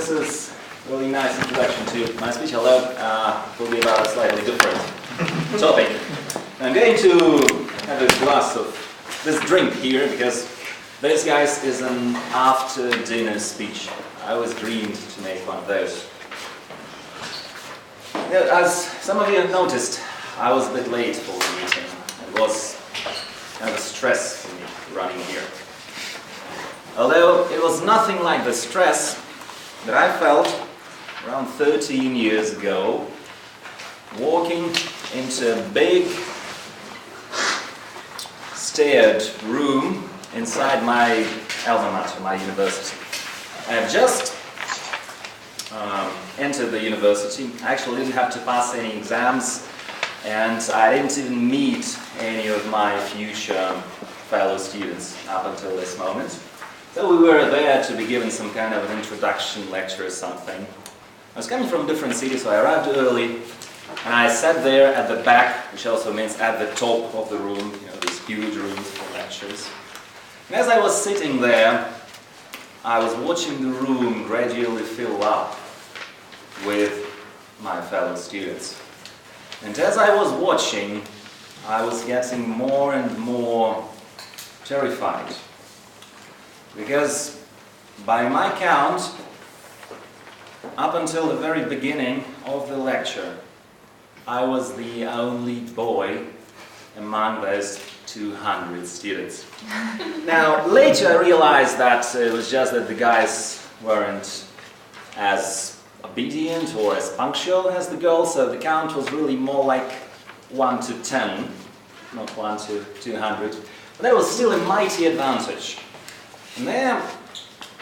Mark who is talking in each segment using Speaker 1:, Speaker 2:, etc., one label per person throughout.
Speaker 1: this is a really nice introduction to my speech, although will be about a slightly different topic. I'm going to have a glass of this drink here because this, guys, is an after-dinner speech. I was dreamed to make one of those. As some of you have noticed, I was a bit late for the meeting. It was kind of a stress for me running here. Although it was nothing like the stress that I felt around 13 years ago, walking into a big staired room inside my alma mater, my university. I have just entered the university. I actually didn't have to pass any exams, and I didn't even meet any of my future fellow students up until this moment. So we were there to be given some kind of an introduction lecture or something. I was coming from a different city, so I arrived early, and I sat there at the back, which also means at the top of the room, these huge rooms for lectures. And as I was sitting there, I was watching the room gradually fill up with my fellow students. And as I was watching, I was getting more and more terrified. Because by my count, up until the very beginning of the lecture, I was the only boy among those 200 students. Now, later I realized that it was just that the guys weren't as obedient or as punctual as the girls, so the count was really more like 1 to 10, not 1 to 200. But that was still a mighty advantage. And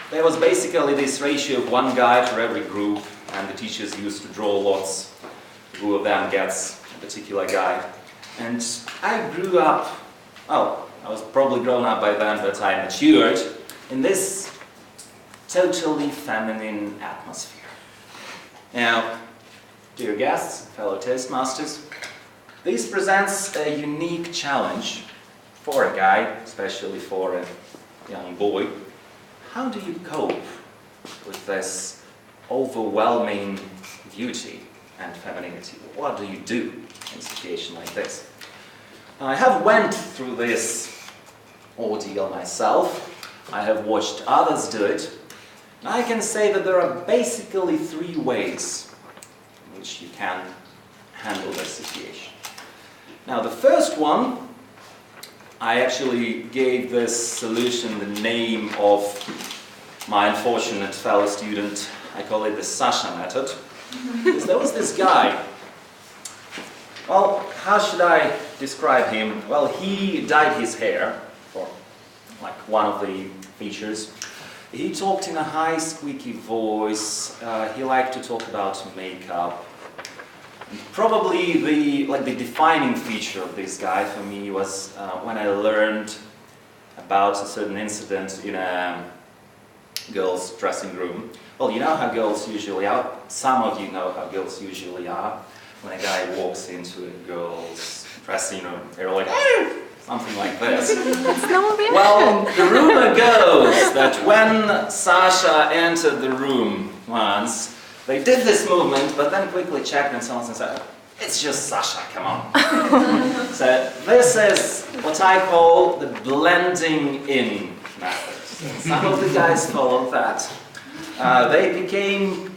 Speaker 1: there was basically this ratio of one guy for every group, and the teachers used to draw lots who of them gets a particular guy. And I grew up, well, I was probably grown up by then, but I matured in this totally feminine atmosphere. Now, dear guests, fellow Toastmasters, this presents a unique challenge for a guy, especially for a young boy. How do you cope with this overwhelming beauty and femininity? What do you do in a situation like this? I have went through this ordeal myself. I have watched others do it. And I can say that there are basically 3 ways in which you can handle this situation. Now, the first one, I actually gave this solution the name of my unfortunate fellow student. I call it the Sasha method. Because there was this guy. Well, how should I describe him? Well, he dyed his hair for like one of the features. He talked in a high, squeaky voice. He liked to talk about makeup. Probably the defining feature of this guy for me was when I learned about a certain incident in a girls' dressing room. Well, you know how girls usually are. Some of you know how girls usually are. When a guy walks into a girl's dressing room, they're like, "Hey!" Something like this.
Speaker 2: That's no reaction.
Speaker 1: Well, the rumor goes that when Sasha entered the room once, they did this movement, but then quickly checked themselves and said, "It's just Sasha, come on." So this is what I call the blending in method. Some of the guys followed that. They became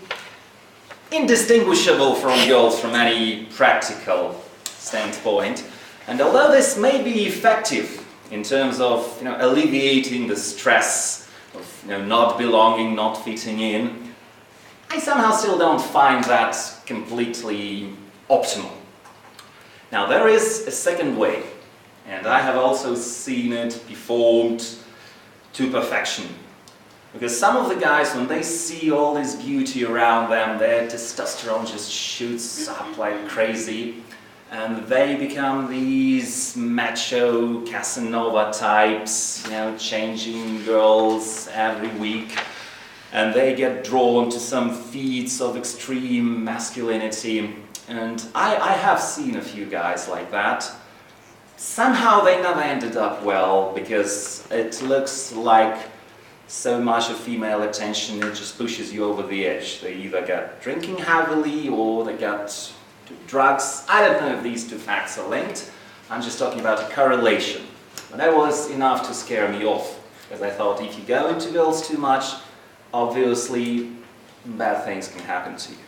Speaker 1: indistinguishable from girls from any practical standpoint. And although this may be effective in terms of alleviating the stress of not belonging, not fitting in, I somehow still don't find that completely optimal. Now, there is a second way, and I have also seen it performed to perfection. Because some of the guys, when they see all this beauty around them, their testosterone just shoots up like crazy, and they become these macho Casanova types, changing girls every week. And they get drawn to some feats of extreme masculinity. And I have seen a few guys like that. Somehow they never ended up well, because it looks like so much of female attention, it just pushes you over the edge. They either get drinking heavily or they get drugs. I don't know if these two facts are linked. I'm just talking about a correlation. But that was enough to scare me off, because I thought if you go into girls too much, obviously bad things can happen to you.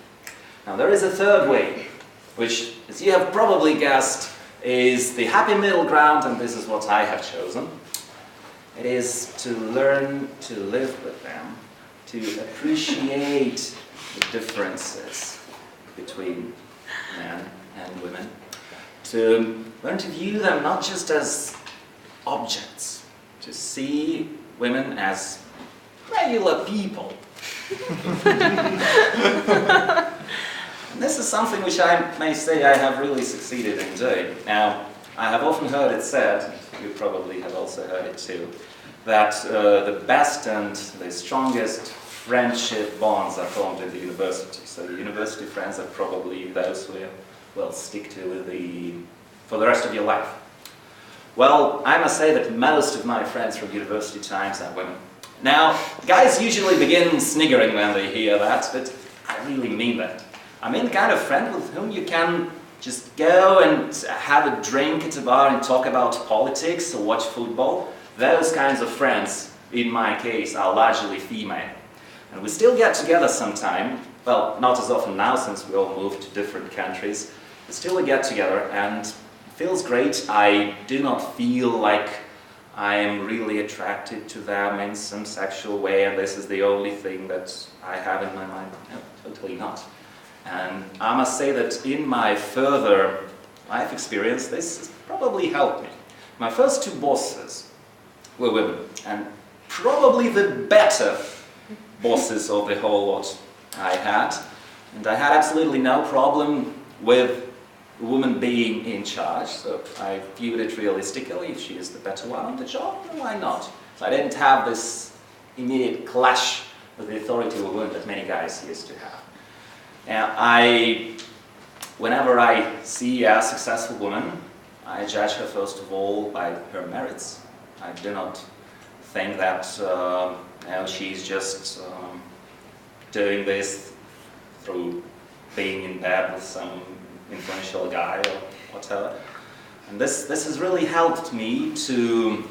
Speaker 1: Now there is a third way, which, as you have probably guessed, is the happy middle ground, and this is what I have chosen. It is to learn to live with them, to appreciate the differences between men and women, to learn to view them not just as objects, to see women as regular people. And this is something which I may say I have really succeeded in doing. Now, I have often heard it said, you probably have also heard it too, that the best and the strongest friendship bonds are formed in the university. So the university friends are probably those who will stick to for the rest of your life. Well, I must say that most of my friends from university times are women. Now, guys usually begin sniggering when they hear that, but I really mean that. I mean the kind of friend with whom you can just go and have a drink at a bar and talk about politics or watch football. Those kinds of friends, in my case, are largely female. And we still get together sometime. Well, not as often now since we all moved to different countries. But still we get together and it feels great. I do not feel like I am really attracted to them in some sexual way and this is the only thing that I have in my mind. No, totally not. And I must say that in my further life experience, this has probably helped me. My first two bosses were women, and probably the better bosses of the whole lot I had. And I had absolutely no problem with a woman being in charge, so I viewed it realistically. If she is the better one on the job, then why not? So I didn't have this immediate clash with the authority of a woman that many guys used to have. Now, whenever I see a successful woman, I judge her first of all by her merits. I do not think that she's just doing this through being in bed with some influential guy or whatever. And this has really helped me to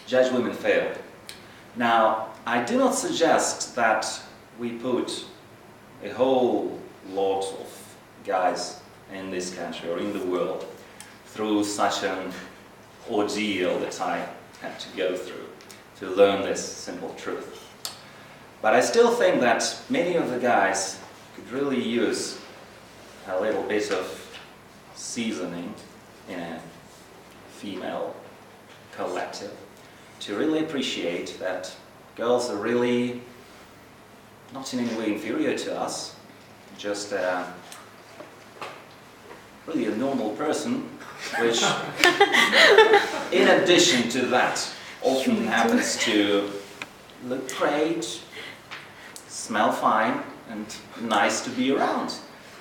Speaker 1: judge women fairly. Now, I do not suggest that we put a whole lot of guys in this country or in the world through such an ordeal that I had to go through to learn this simple truth. But I still think that many of the guys could really use a little bit of seasoning in a female collective to really appreciate that girls are really not in any way inferior to us, just really a normal person, which in addition to that often happens to look great, smell fine, and nice to be around.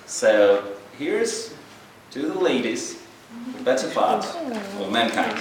Speaker 1: So here's to the ladies, the better part of mankind.